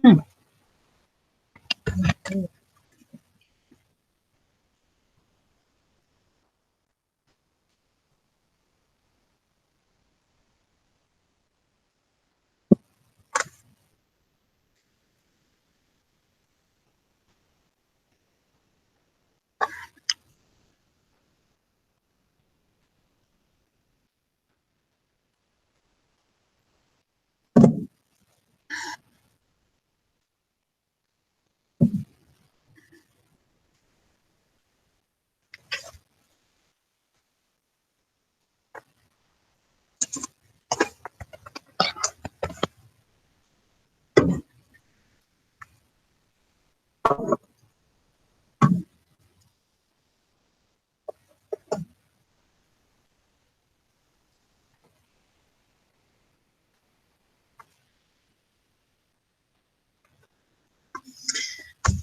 Hmm.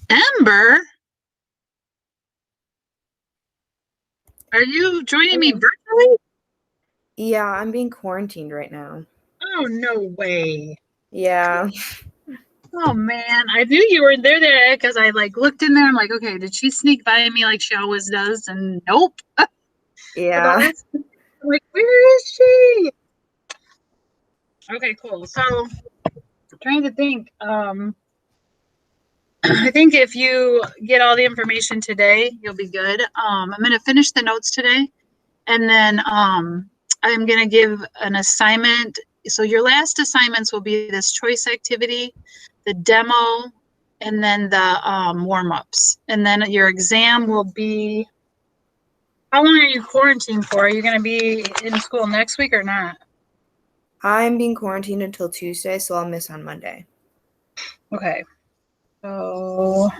Amber, are you joining me virtually? Yeah, I'm being quarantined right now. Oh, no way. Yeah. Oh, man. I knew you were there because I looked in there. I'm like, okay, did she sneak by me like she always does? And nope. Yeah. I'm like, where is she? Okay, cool. So, trying to think. I think if you get all the information today, you'll be good. I'm going to finish the notes today, and then I'm going to give an assignment. So your last assignments will be this choice activity, the demo, and then the warm-ups. And then your exam will be, how long are you quarantined for? Are you going to be in school next week or not? I'm being quarantined until Tuesday, so I'll miss on Monday. Okay. So,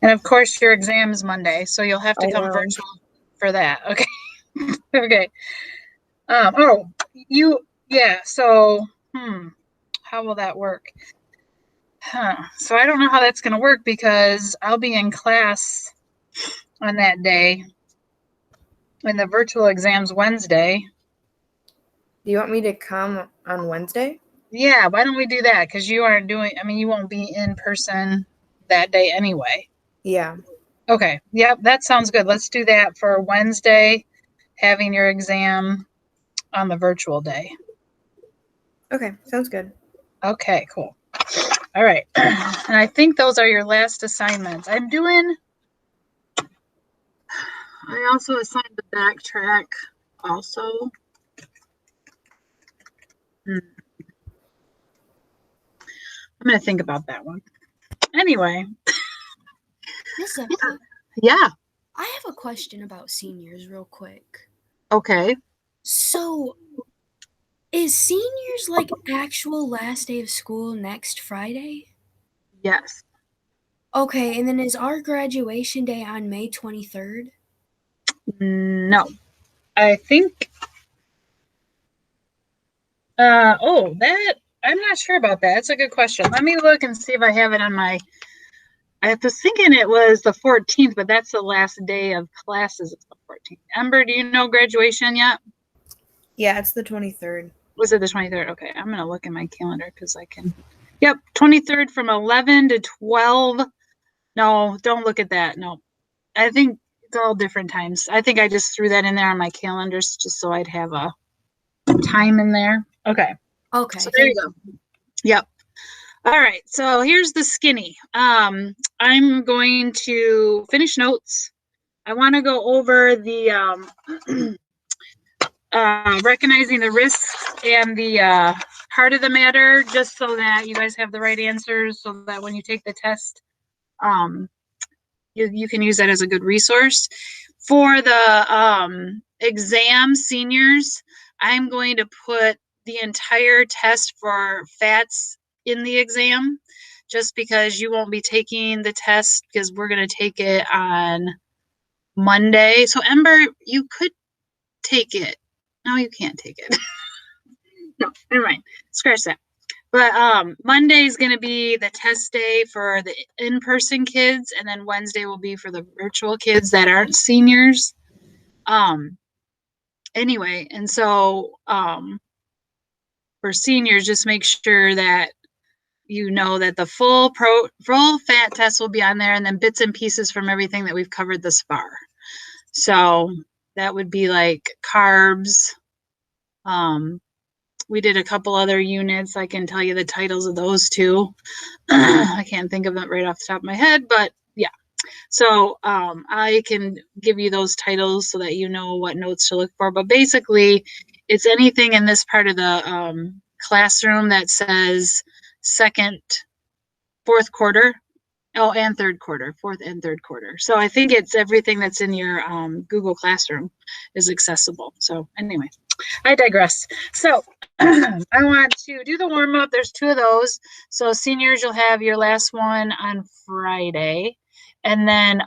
and of course your exam is Monday, so you'll have to come virtual for that. Okay. Okay. So, how will that work? So I don't know how that's going to work because I'll be in class on that day and the virtual exam's Wednesday. Do you want me to come on Wednesday? Yeah, why don't we do that? Because you won't be in person that day anyway. Yeah. Okay. Yep, that sounds good. Let's do that for Wednesday, having your exam on the virtual day. Okay, sounds good. Okay, cool. All right. And I think those are your last assignments. I also assigned the backtrack also. I'm going to think about that one. Anyway. Miss Emma, Yeah. I have a question about seniors real quick. Okay. So, is seniors actual last day of school next Friday? Yes. Okay, and then is our graduation day on May 23rd? No. I think I'm not sure about that. That's a good question. Let me look and see if I have it on my I was thinking it was the 14th, but that's the last day of classes. It's the 14th. Ember, do you know graduation yet? Yeah, it's the 23rd. Was it the 23rd? Okay, I'm going to look in my calendar because I can. Yep, 23rd from 11 to 12. No, don't look at that. No. I think it's all different times. I think I just threw that in there on my calendars just so I'd have a time in there. Okay. Okay. So there you go. Yep. All right. So here's the skinny. I'm going to finish notes. I want to go over the recognizing the risks and the heart of the matter, just so that you guys have the right answers, so that when you take the test, you can use that as a good resource. For the exam seniors, I'm going to put the entire test for FATS in the exam, just because you won't be taking the test because we're going to take it on Monday. So Ember, you could take it. No, you can't take it. No, never mind. Scratch that. But Monday is going to be the test day for the in-person kids, and then Wednesday will be for the virtual kids that aren't seniors. Anyway, and so for seniors, just make sure that you know that the full fat test will be on there, and then bits and pieces from everything that we've covered thus far. So that would be like carbs. We did a couple other units. I can tell you the titles of those two. I can't think of it right off the top of my head, but yeah. So I can give you those titles so that you know what notes to look for. But basically, it's anything in this part of the classroom that says fourth quarter. Oh, and third quarter, fourth and third quarter. So I think it's everything that's in your Google Classroom is accessible. So anyway, I digress. So I want to do the warm up. There's 2 of those. So seniors, you'll have your last one on Friday. And then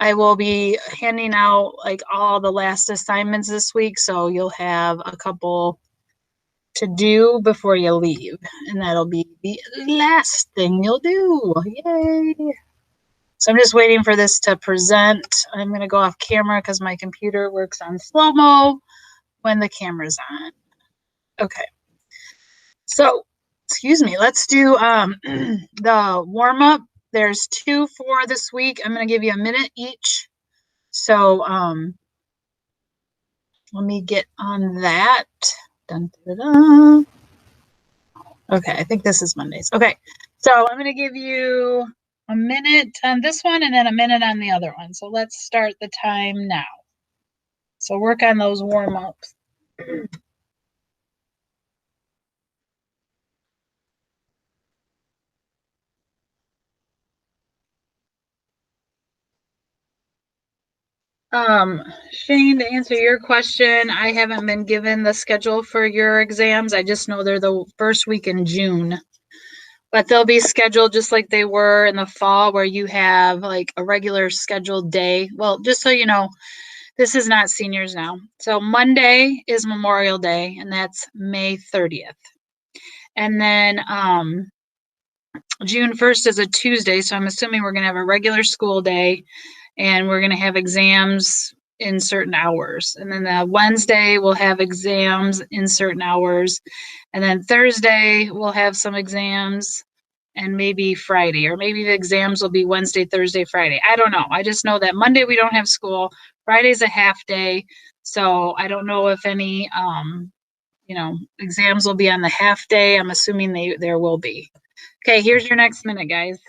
I will be handing out like all the last assignments this week. So you'll have a couple to do before you leave. And that'll be the last thing you'll do. Yay. So I'm just waiting for this to present. I'm going to go off camera because my computer works on slow-mo when the camera's on. Okay. So, excuse me, let's do the warm-up. There's 2 for this week. I'm going to give you a minute each. So let me get on that. Dun, dun, dun. Okay, I think this is Mondays. Okay, so I'm going to give you a minute on this one and then a minute on the other one. So let's start the time now. So work on those warm-ups. Shane, to answer your question, I haven't been given the schedule for your exams. I just know they're the first week in June. But they'll be scheduled just like they were in the fall, where you have like a regular scheduled day. Well, just so you know, this is not seniors now. So Monday is Memorial Day, and that's May 30th. And then June 1st is a Tuesday, so I'm assuming we're going to have a regular school day, and we're going to have exams in certain hours. And then the Wednesday we'll have exams in certain hours. And then Thursday we'll have some exams, and maybe Friday, or maybe the exams will be Wednesday, Thursday, Friday. I don't know. I just know that Monday we don't have school. Friday's a half day. So I don't know if any, exams will be on the half day. I'm assuming there will be. Okay, here's your next minute, guys.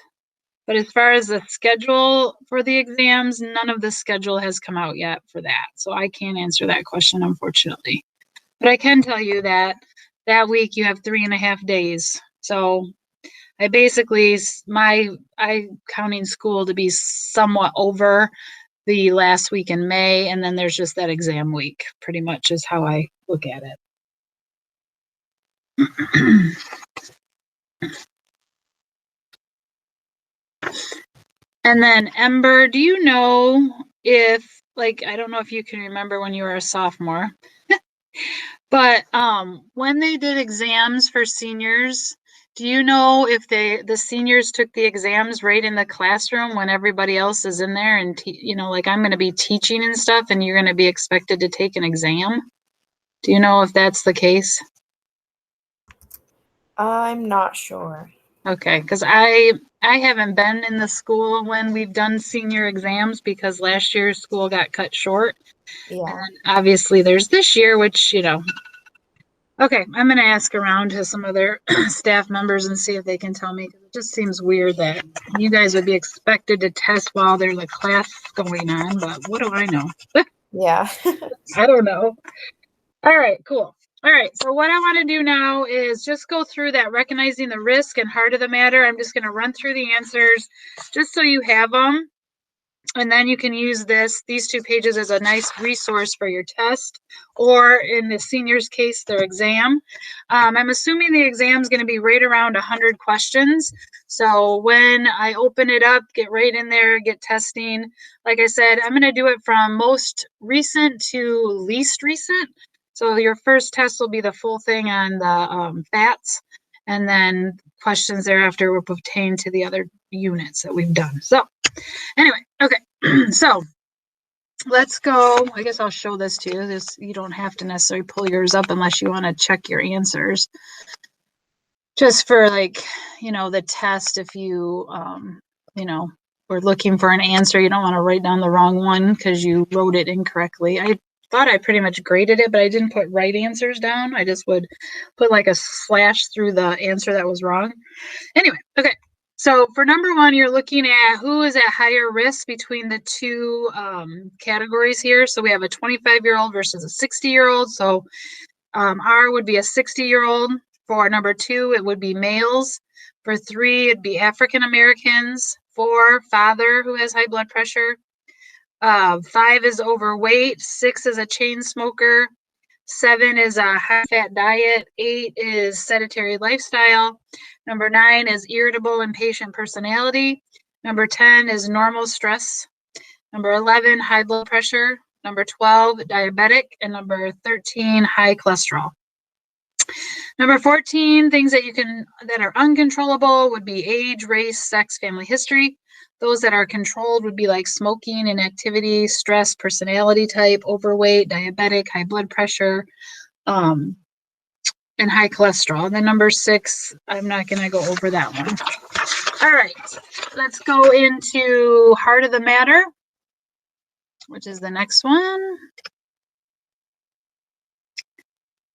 But as far as the schedule for the exams, none of the schedule has come out yet for that. So I can't answer that question, unfortunately. But I can tell you that week you have 3.5 days. So I basically, I'm counting school to be somewhat over the last week in May. And then there's just that exam week, pretty much is how I look at it. And then Ember, do you know if, I don't know if you can remember when you were a sophomore, but when they did exams for seniors, do you know if the seniors took the exams right in the classroom when everybody else is in there and, I'm going to be teaching and stuff and you're going to be expected to take an exam? Do you know if that's the case? I'm not sure. Okay, because I haven't been in the school when we've done senior exams because last year's school got cut short. Yeah. And obviously there's this year, which, Okay, I'm going to ask around to some other staff members and see if they can tell me. It just seems weird that you guys would be expected to test while there's a class going on, but what do I know? Yeah. I don't know. All right, cool. All right, so what I want to do now is just go through that recognizing the risk and heart of the matter. I'm just going to run through the answers just so you have them. And then you can use these 2 pages as a nice resource for your test, or in the seniors' case, their exam. I'm assuming the exam is going to be right around 100 questions. So when I open it up, get right in there, get testing. Like I said, I'm going to do it from most recent to least recent. So your first test will be the full thing on the fats, and then questions thereafter will pertain to the other units that we've done. So anyway, okay, so let's go. I guess I'll show this to you. You don't have to necessarily pull yours up unless you want to check your answers. just for like, the test, if you, were looking for an answer, you don't want to write down the wrong one because you wrote it incorrectly. I thought I pretty much graded it, but I didn't put right answers down. I just would put like a slash through the answer that was wrong. Anyway, okay. So for number one, you're looking at who is at higher risk between the two categories here. So we have a 25-year-old versus a 60-year-old. So R would be a 60-year-old. For number two, it would be males. For three, it'd be African Americans. 4, father who has high blood pressure. 5 is overweight. 6 is a chain smoker. 7 is a high fat diet. 8 is sedentary lifestyle. Number 9 is irritable, impatient personality. Number 10 is normal stress. Number 11, high blood pressure. Number 12, diabetic. And number 13, high cholesterol. Number 14, things that are uncontrollable would be age, race, sex, family history. Those that are controlled would be like smoking, inactivity, stress, personality type, overweight, diabetic, high blood pressure, and high cholesterol. And then number 6, I'm not going to go over that one. All right, let's go into heart of the matter, which is the next one.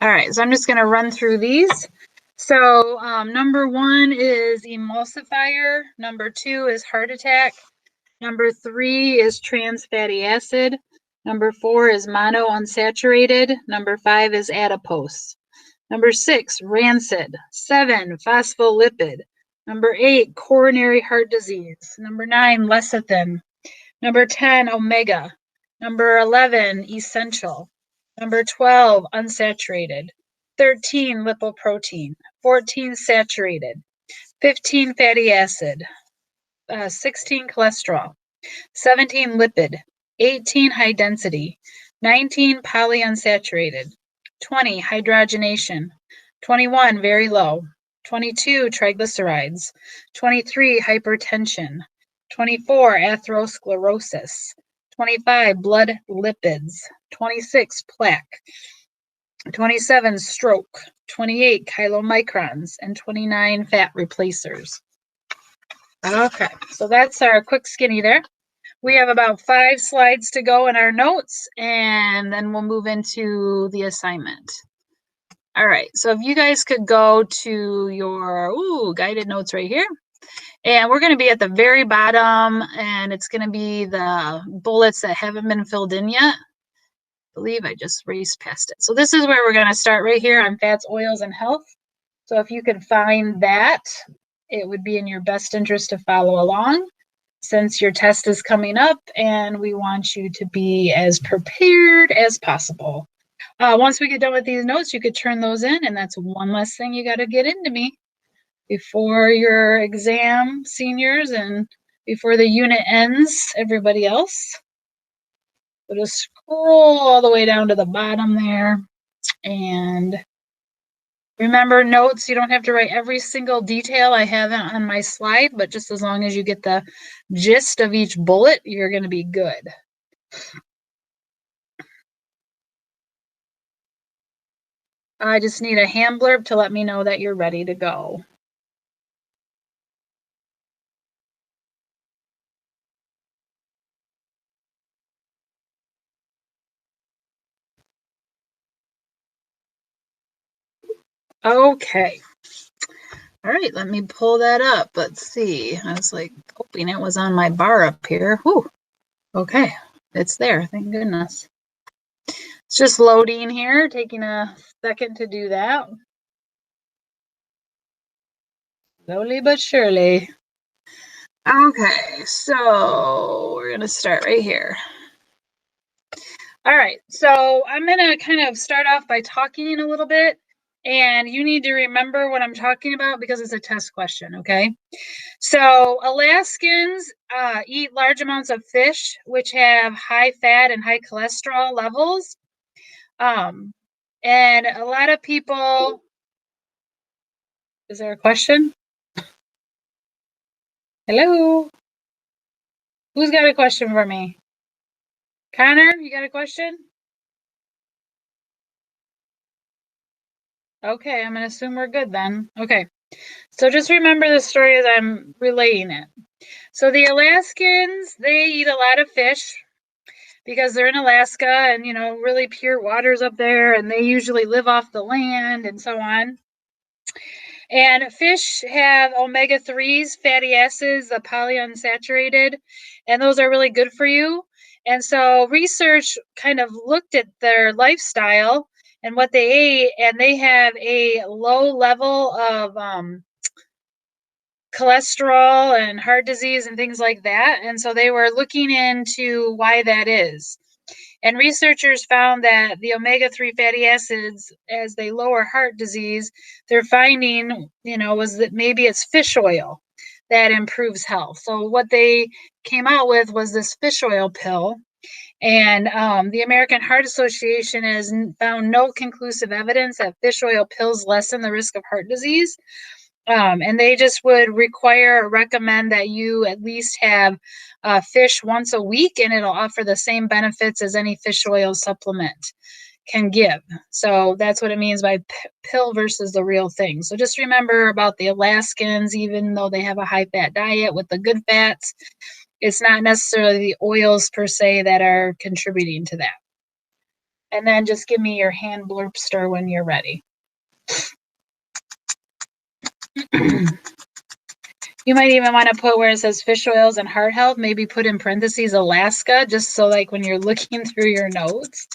All right, so I'm just going to run through these. So number 1 is emulsifier. Number 2 is heart attack. Number 3 is trans fatty acid. Number 4 is monounsaturated. Number 5 is adipose. Number 6, rancid. 7, phospholipid. Number 8, coronary heart disease. Number 9, lecithin. Number 10, omega. Number 11, essential. Number 12, unsaturated. 13, lipoprotein. 14, saturated. 15, fatty acid. 16, cholesterol. 17, lipid. 18, high density. 19, polyunsaturated. 20, hydrogenation. 21, very low. 22, triglycerides. 23, hypertension. 24, atherosclerosis. 25, blood lipids. 26, plaque. 27, stroke. 28, chylomicrons. And 29, fat replacers. Okay, so that's our quick skinny there. We have about 5 slides to go in our notes, and then we'll move into the assignment. All right, so if you guys could go to your guided notes right here. And we're going to be at the very bottom, and it's going to be the bullets that haven't been filled in yet. I believe I just raced past it. So this is where we're going to start right here on fats, oils, and health. So if you could find that, it would be in your best interest to follow along, since your test is coming up and we want you to be as prepared as possible. Once we get done with these notes, you could turn those in, and that's one less thing you got to get into me before your exam, seniors, and before the unit ends, everybody else. So just scroll all the way down to the bottom there. And remember, notes, you don't have to write every single detail I have on my slide, but just as long as you get the gist of each bullet, you're going to be good. I just need a hand blurb to let me know that you're ready to go. Okay. All right, let me pull that up. Let's see. I was like hoping it was on my bar up here. Whew. Okay, it's there. Thank goodness. It's just loading here, taking a second to do that. Slowly but surely. Okay, so we're going to start right here. All right, so I'm going to kind of start off by talking a little bit, and you need to remember what I'm talking about because it's a test question, okay? So Alaskans eat large amounts of fish, which have high fat and high cholesterol levels. And a lot of people, is there a question? Hello? Who's got a question for me? Connor, you got a question? Okay, I'm going to assume we're good then. Okay, So just remember the story as I'm relaying it. So the Alaskans, they eat a lot of fish because they're in Alaska and, really pure waters up there, and they usually live off the land and so on. And fish have omega-3s, fatty acids, the polyunsaturated, and those are really good for you. And so research kind of looked at their lifestyle and what they ate, and they have a low level of cholesterol and heart disease and things like that. And so they were looking into why that is. And researchers found that the omega-3 fatty acids, as they lower heart disease, they're finding, was that maybe it's fish oil that improves health. So what they came out with was this fish oil pill. And the American Heart Association has found no conclusive evidence that fish oil pills lessen the risk of heart disease. And they just would require or recommend that you at least have fish once a week, and it'll offer the same benefits as any fish oil supplement can give. So that's what it means by pill versus the real thing. So just remember about the Alaskans, even though they have a high fat diet with the good fats, it's not necessarily the oils per se that are contributing to that. And then just give me your hand blurp stir when you're ready. You might even want to put where it says fish oils and heart health, maybe put in parentheses Alaska, just so like when you're looking through your notes,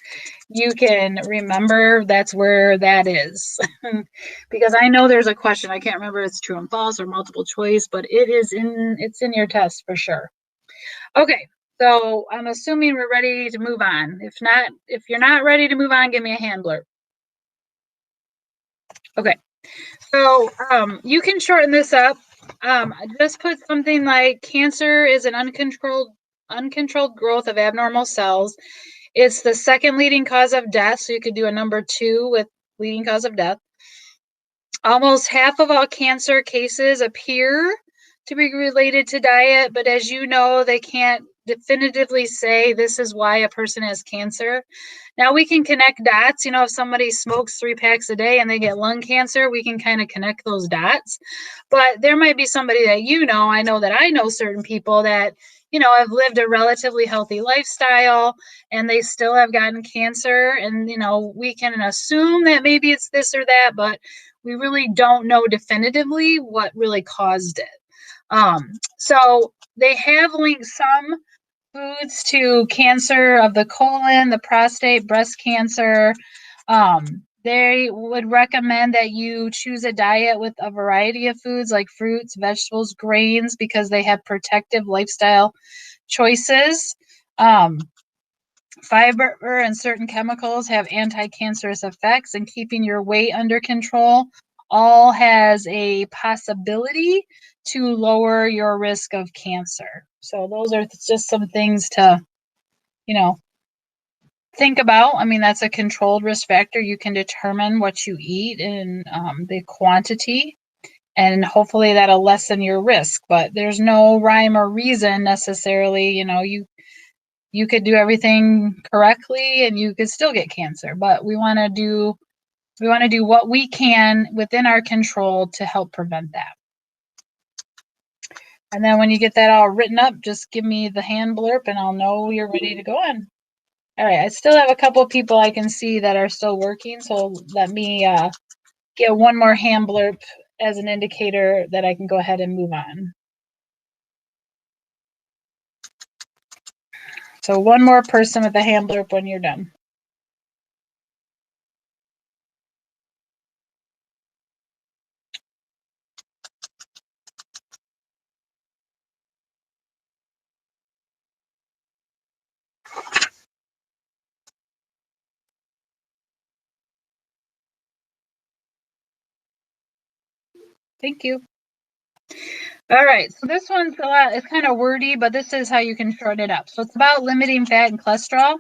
you can remember that's where that is. Because I know there's a question, I can't remember if it's true and false or multiple choice, but it's in your test for sure. Okay, so I'm assuming we're ready to move on. If you're not ready to move on, give me a hand blurb. Okay, so you can shorten this up. Just put something like cancer is an uncontrolled growth of abnormal cells. It's the second leading cause of death, so you could do a number 2 with leading cause of death. Almost half of all cancer cases appear to be related to diet, but as you know, they can't definitively say this is why a person has cancer. Now we can connect dots. If somebody smokes 3 packs a day and they get lung cancer, we can kind of connect those dots. But there might be somebody that I know that I know certain people that, have lived a relatively healthy lifestyle and they still have gotten cancer. And, we can assume that maybe it's this or that, but we really don't know definitively what really caused it. So they have linked some foods to cancer of the colon, the prostate, breast cancer. They would recommend that you choose a diet with a variety of foods like fruits, vegetables, grains, because they have protective lifestyle choices. Fiber and certain chemicals have anti-cancerous effects, and keeping your weight under control all has a possibility to lower your risk of cancer. So those are just some things to, think about. I mean, that's a controlled risk factor. You can determine what you eat and the quantity, and hopefully that'll lessen your risk. But there's no rhyme or reason necessarily. You could do everything correctly and you could still get cancer. But we want to do what we can within our control to help prevent that. And then when you get that all written up, just give me the hand blurb and I'll know you're ready to go on. All right, I still have a couple of people I can see that are still working, so let me get one more hand blurb as an indicator that I can go ahead and move on. So one more person with a hand blurb when you're done. Thank you. All right, so this one's it's kind of wordy, but this is how you can shorten it up. So it's about limiting fat and cholesterol.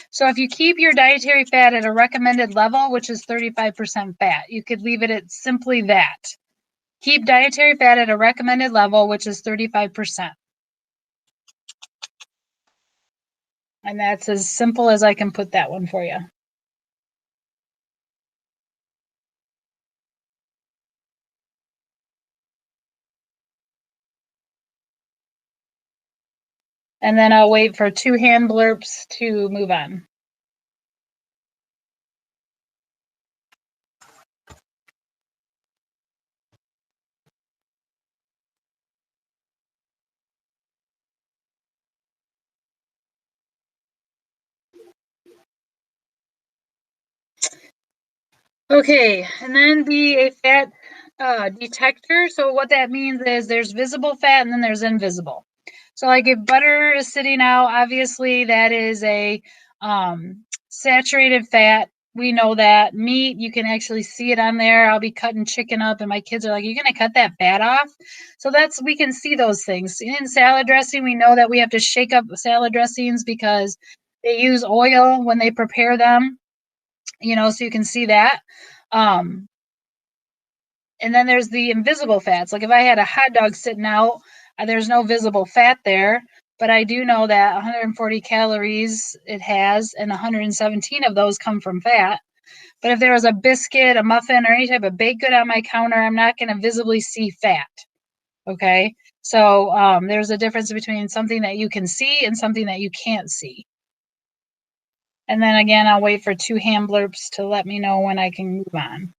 So if you keep your dietary fat at a recommended level, which is 35% fat, you could leave it at simply that. Keep dietary fat at a recommended level, which is 35%. And that's as simple as I can put that one for you. And then I'll wait for 2 hand blurps to move on. Okay, and then be a fat detector. So what that means is there's visible fat and then there's invisible. So like if butter is sitting out, obviously that is a saturated fat. We know that. Meat, you can actually see it on there. I'll be cutting chicken up and my kids are like, "You're going to cut that fat off?" So we can see those things. In salad dressing, we know that we have to shake up salad dressings because they use oil when they prepare them, so you can see that. And then there's the invisible fats. Like if I had a hot dog sitting out, there's no visible fat there, but I do know that 140 calories it has, and 117 of those come from fat. But if there was a biscuit, a muffin, or any type of baked good on my counter, I'm not going to visibly see fat. Okay. So there's a difference between something that you can see and something that you can't see. And then again, I'll wait for 2 hand blurps to let me know when I can move on.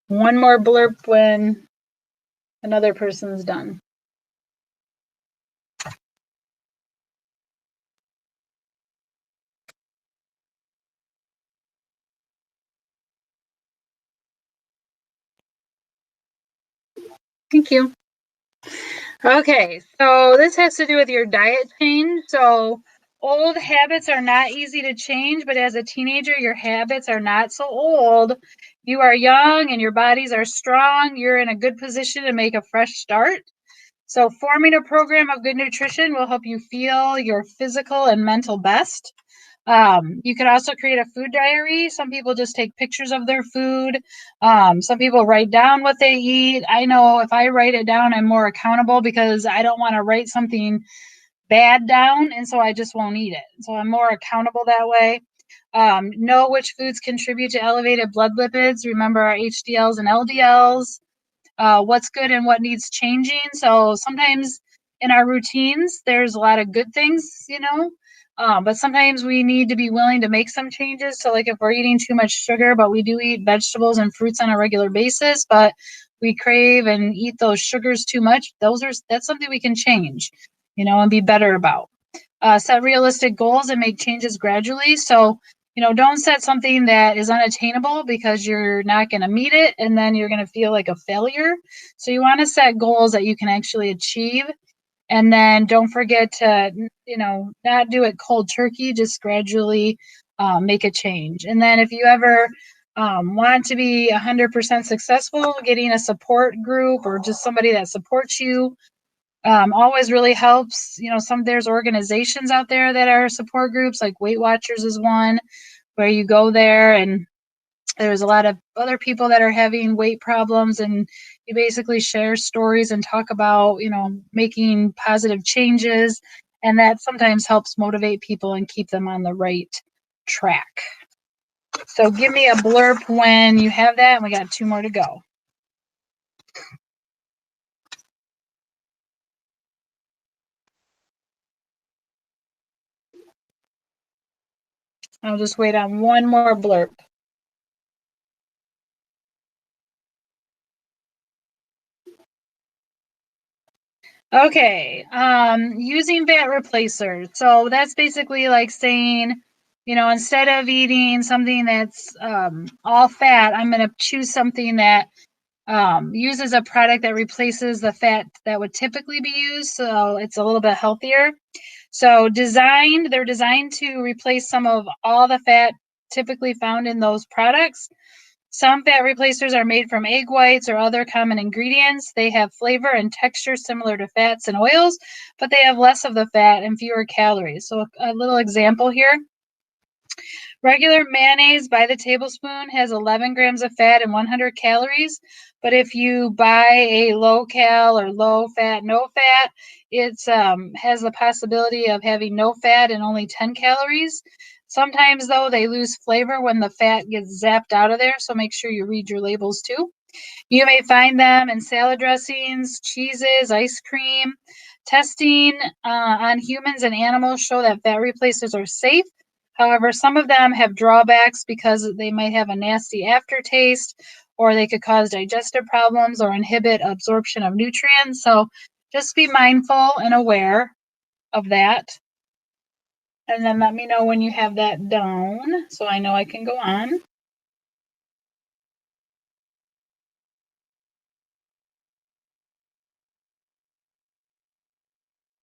One more blurb when another person's done. Thank you. Okay, so this has to do with your diet change. So old habits are not easy to change, but as a teenager, your habits are not so old. You are young and your bodies are strong. You're in a good position to make a fresh start. So forming a program of good nutrition will help you feel your physical and mental best. You could also create a food diary. Some people just take pictures of their food. Some people write down what they eat. I know if I write it down, I'm more accountable because I don't want to write something bad down, and so I just won't eat it. So I'm more accountable that way. Know which foods contribute to elevated blood lipids. Remember our HDLs and LDLs. What's good and what needs changing. So sometimes in our routines, there's a lot of good things, but sometimes we need to be willing to make some changes. So like if we're eating too much sugar, but we do eat vegetables and fruits on a regular basis, but we crave and eat those sugars too much, that's something we can change, and be better about. Set realistic goals and make changes gradually. So don't set something that is unattainable because you're not going to meet it and then you're going to feel like a failure. So you want to set goals that you can actually achieve. And then don't forget to, not do it cold turkey, just gradually make a change. And then if you ever want to be 100% successful, getting a support group or just somebody that supports you always really helps. There's organizations out there that are support groups, like Weight Watchers is one, where you go there and there's a lot of other people that are having weight problems, and you basically share stories and talk about, making positive changes, and that sometimes helps motivate people and keep them on the right track. So give me a blurb when you have that, and we got 2 more to go. I'll just wait on one more blurb. Okay, using fat replacers. So that's basically like saying, instead of eating something that's all fat, I'm going to choose something that uses a product that replaces the fat that would typically be used. So it's a little bit healthier. So they're designed to replace some of all the fat typically found in those products. Some fat replacers are made from egg whites or other common ingredients. They have flavor and texture similar to fats and oils, but they have less of the fat and fewer calories. So a little example here. Regular mayonnaise by the tablespoon has 11 grams of fat and 100 calories. But if you buy a low cal or low fat, no fat, it has the possibility of having no fat and only 10 calories. Sometimes, though, they lose flavor when the fat gets zapped out of there, so make sure you read your labels too. You may find them in salad dressings, cheeses, ice cream. Testing on humans and animals show that fat replacers are safe. However, some of them have drawbacks because they might have a nasty aftertaste, or they could cause digestive problems or inhibit absorption of nutrients. So just be mindful and aware of that. And then let me know when you have that down so I know I can go on.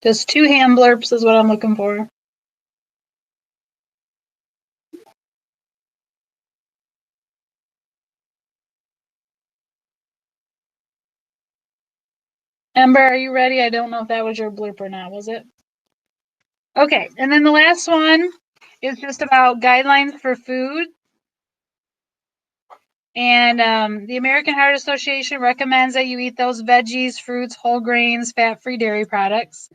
Just 2 hand blurps is what I'm looking for. Ember, are you ready? I don't know if that was your blurb or not, was it? Okay, and then the last one is just about guidelines for food. And the American Heart Association recommends that you eat those veggies, fruits, whole grains, fat-free dairy products.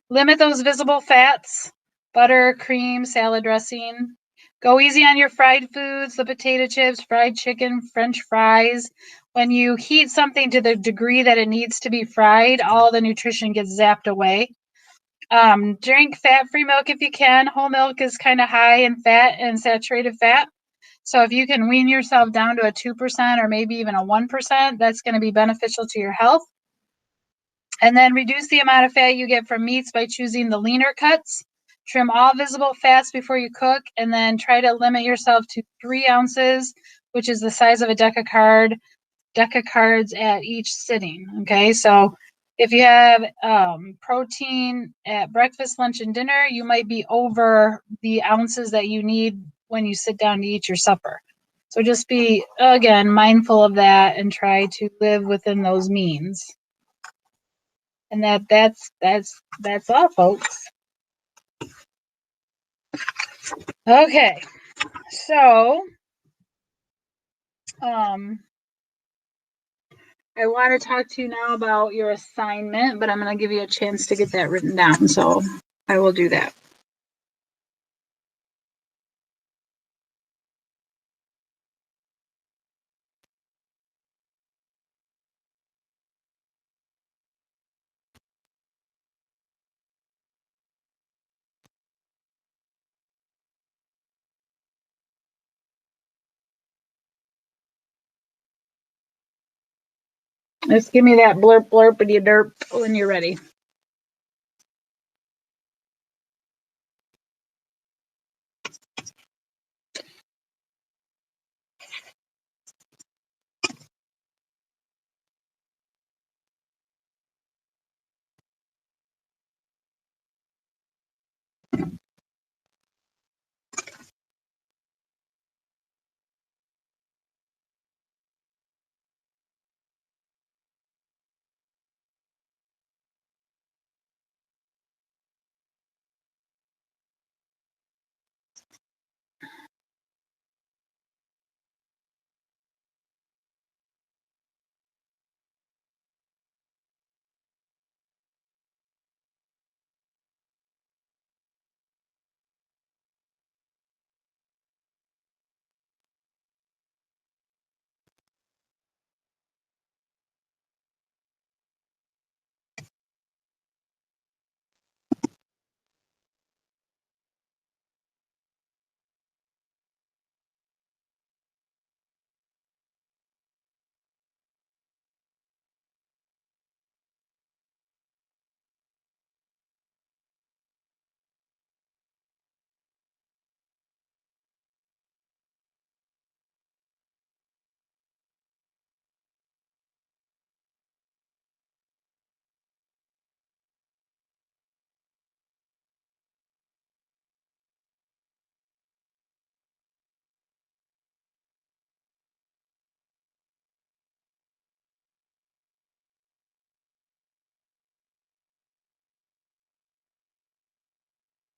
Limit those visible fats, butter, cream, salad dressing. Go easy on your fried foods, the potato chips, fried chicken, French fries. When you heat something to the degree that it needs to be fried, all the nutrition gets zapped away. Drink fat-free milk if you can. Whole milk is kind of high in fat and saturated fat. So if you can wean yourself down to a 2% or maybe even a 1%, that's going to be beneficial to your health. And then reduce the amount of fat you get from meats by choosing the leaner cuts. Trim all visible fats before you cook, and then try to limit yourself to 3 ounces, which is the size of a deck of cards at each sitting. Okay, so if you have protein at breakfast, lunch, and dinner, you might be over the ounces that you need when you sit down to eat your supper. So just be, again, mindful of that and try to live within those means. And that's all, folks. Okay, so I want to talk to you now about your assignment, but I'm going to give you a chance to get that written down, so I will do that. Just give me that blurp blurpity derp when you're ready.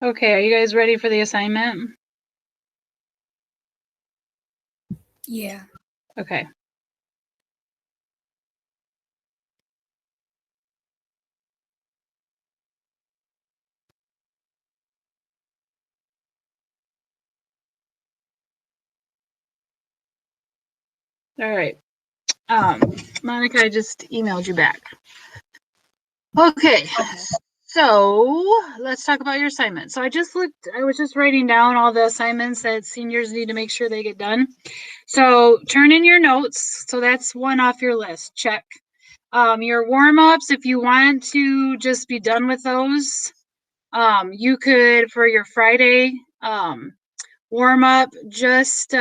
Okay, are you guys ready for the assignment? Yeah. Okay. All right. Monica, I just emailed you back. Okay. So let's talk about your assignment. So I was just writing down all the assignments that seniors need to make sure they get done. So turn in your notes. So that's one off your list. Check. Your warm-ups, if you want to just be done with those, you could, for your Friday warm-up, just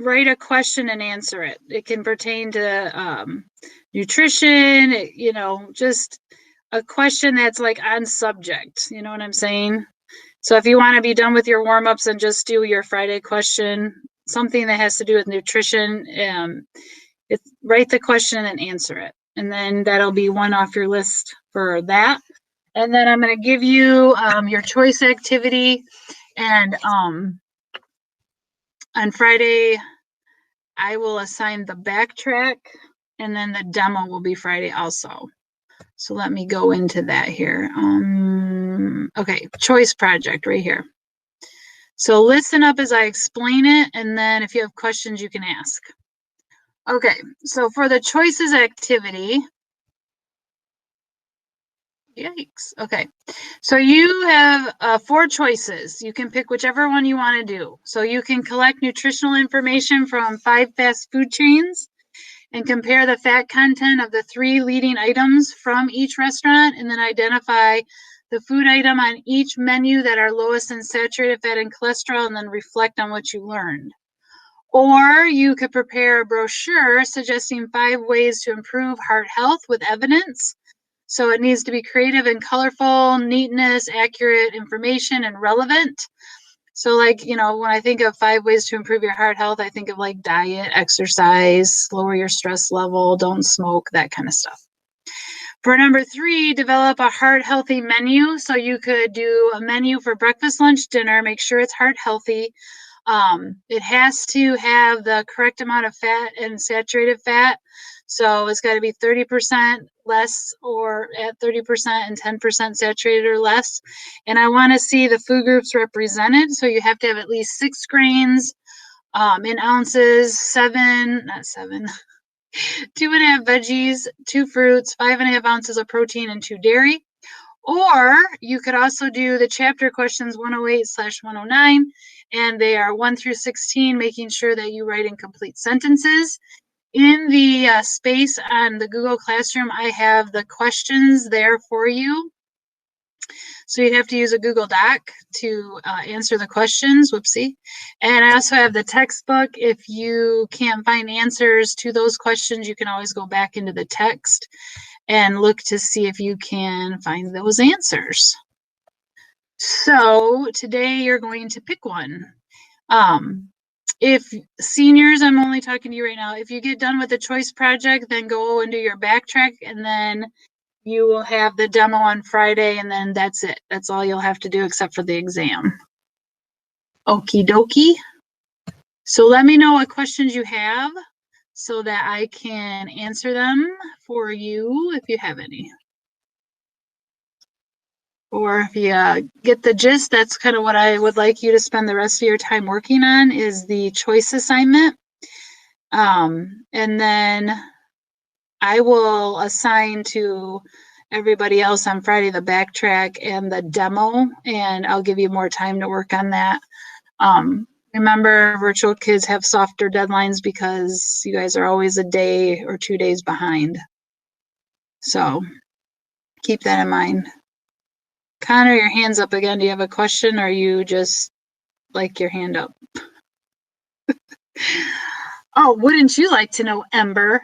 write a question and answer it. It can pertain to nutrition, just a question that's like on subject. You know what I'm saying? So if you want to be done with your warm-ups and just do your Friday question, something that has to do with nutrition, write the question and answer it. And then that'll be one off your list for that. And then I'm going to give you your choice activity. And on Friday, I will assign the backtrack, and then the demo will be Friday also. So let me go into that here. Okay, choice project right here. So listen up as I explain it, and then if you have questions, you can ask. Okay, so for the choices activity, yikes. Okay, so you have 4 choices. You can pick whichever one you want to do. So you can collect nutritional information from 5 fast food chains and compare the fat content of the 3 leading items from each restaurant, and then identify the food item on each menu that are lowest in saturated fat and cholesterol, and then reflect on what you learned. Or you could prepare a brochure suggesting 5 ways to improve heart health with evidence. So it needs to be creative and colorful, neatness, accurate information, and relevant. So like, when I think of 5 ways to improve your heart health, I think of like diet, exercise, lower your stress level, don't smoke, that kind of stuff. For number 3, develop a heart healthy menu. So you could do a menu for breakfast, lunch, dinner, make sure it's heart healthy. It has to have the correct amount of fat and saturated fat. So it's got to be 30% less, or at 30% and 10% saturated or less. And I want to see the food groups represented. So you have to have at least 6 grains in ounces, 2.5 veggies, 2 fruits, 5.5 ounces of protein, and 2 dairy. Or you could also do the chapter questions 108/109, and they are 1 through 16, making sure that you write in complete sentences. In the space on the Google Classroom, I have the questions there for you. So you'd have to use a Google Doc to answer the questions. Whoopsie. And I also have the textbook. If you can't find answers to those questions, you can always go back into the text and look to see if you can find those answers. So today you're going to pick one. If seniors, I'm only talking to you right now, if you get done with the choice project, then go and do your backtrack, and then you will have the demo on Friday, and then that's it. That's all you'll have to do except for the exam. Okie dokie. So let me know what questions you have so that I can answer them for you if you have any. Or if you get the gist, that's kind of what I would like you to spend the rest of your time working on, is the choice assignment. And then I will assign to everybody else on Friday the backtrack and the demo, and I'll give you more time to work on that. Remember, virtual kids have softer deadlines because you guys are always a day or 2 days behind. So keep that in mind. Connor, your hand's up again. Do you have a question, or you just like your hand up? Oh, wouldn't you like to know, Ember?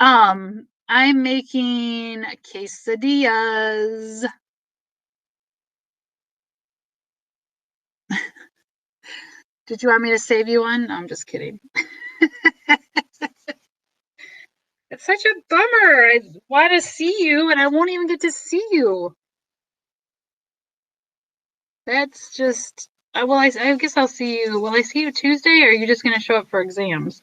I'm making quesadillas. Did you want me to save you one? No, I'm just kidding. It's such a bummer. I want to see you, and I won't even get to see you. That's just, I guess I'll see you. Will I see you Tuesday, or are you just going to show up for exams?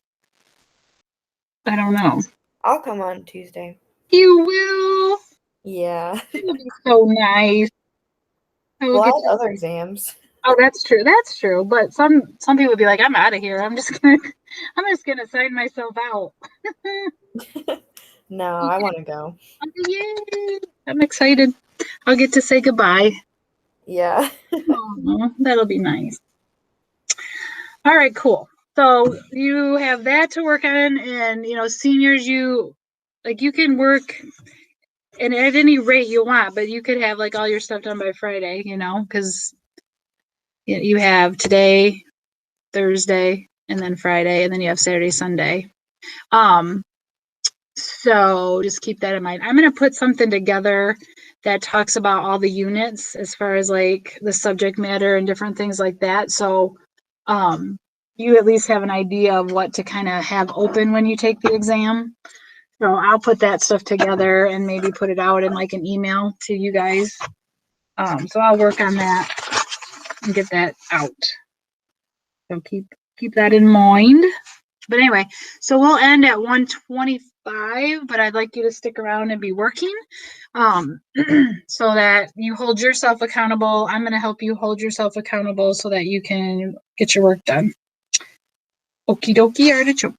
I don't know. I'll come on Tuesday. You will? Yeah. It'll be so nice. Well, I have other exams. Oh, that's true. That's true. But some people would be like, I'm out of here. I'm just gonna sign myself out. No, I want to go. Yay! I'm excited. I'll get to say goodbye. Yeah. Aw, that'll be nice. All right, cool. So you have that to work on, and seniors, you can work and at any rate you want, but you could have like all your stuff done by Friday, because you have today, Thursday, and then Friday, and then you have Saturday, Sunday. Um, so just keep that in mind. I'm gonna put something together that talks about all the units as far as like the subject matter and different things like that. So you at least have an idea of what to kind of have open when you take the exam. So I'll put that stuff together and maybe put it out in like an email to you guys. So I'll work on that and get that out. So keep that in mind. But anyway, so we'll end at 1:25, but I'd like you to stick around and be working so that you hold yourself accountable. I'm going to help you hold yourself accountable so that you can get your work done. Okie dokie artichoke.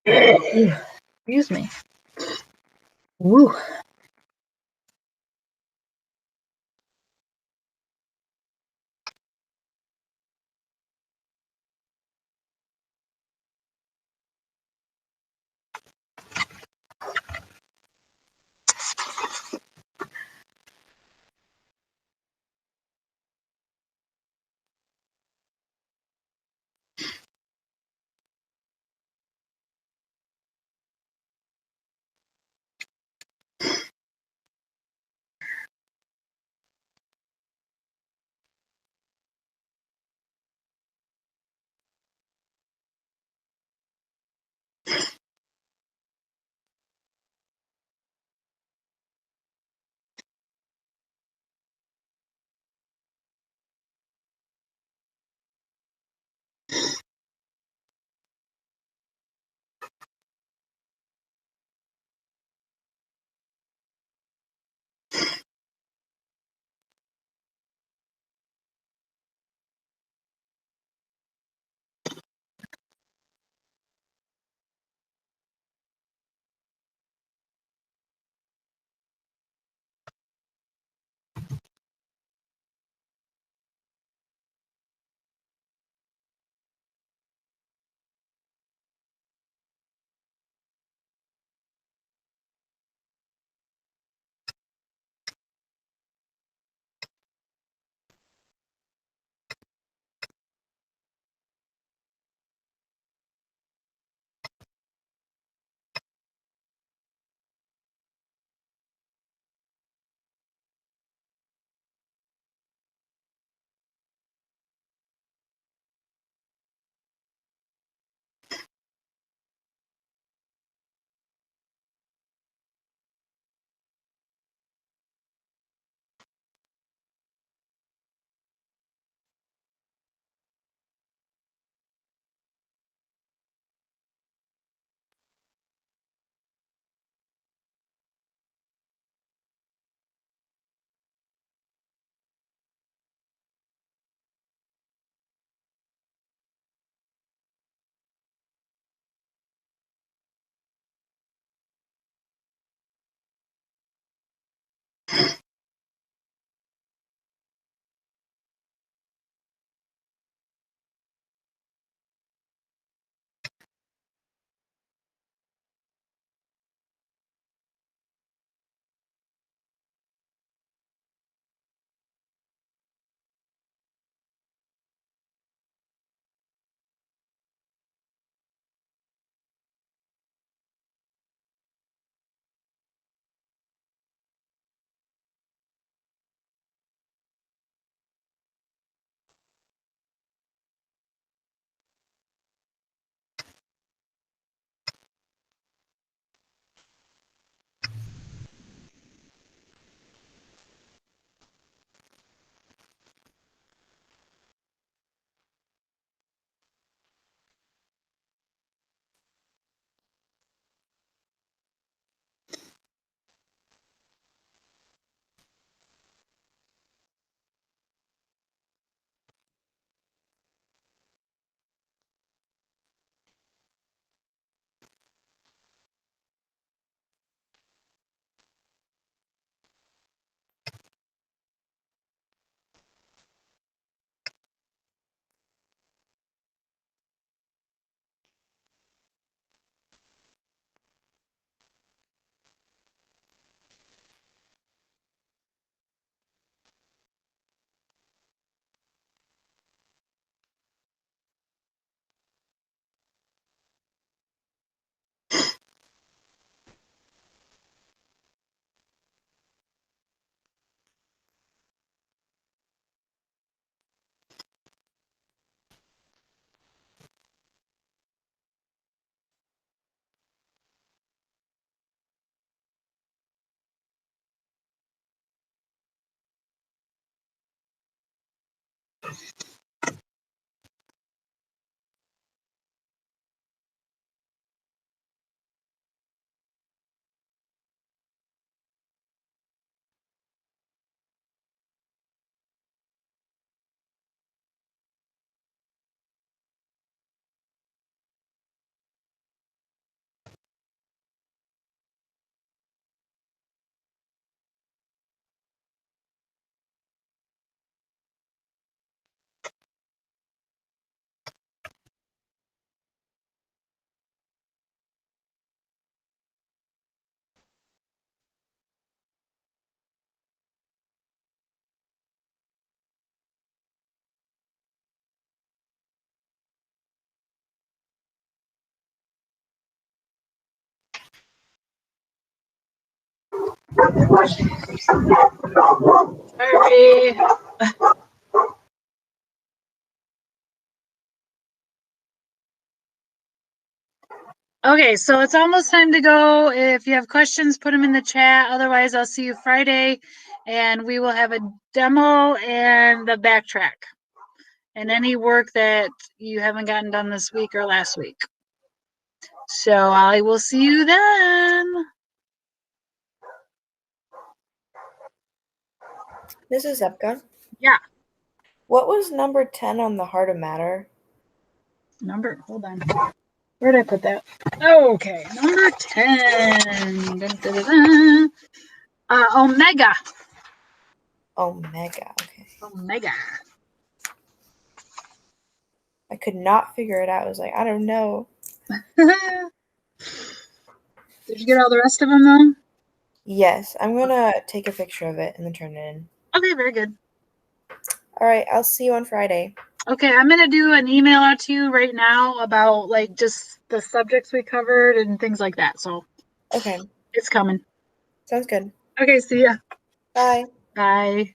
Excuse me. Woo. Sorry. Okay, so it's almost time to go. If you have questions, put them in the chat. Otherwise, I'll see you Friday, and we will have a demo and the backtrack and any work that you haven't gotten done this week or last week. So I will see you then. Mrs. Zepka? Yeah. What was number 10 on the Heart of Matter? Hold on. Where did I put that? Okay, number 10. Dun, dun, dun, dun. Omega. Omega. Okay. Omega. I could not figure it out. I was like, I don't know. Did you get all the rest of them though? Yes, I'm gonna take a picture of it and then turn it in. Okay, very good. All right, I'll see you on Friday. Okay, I'm gonna do an email out to you right now about like just the subjects we covered and things like that. So Okay, it's coming. sounds good. Okay, see ya. Bye. Bye.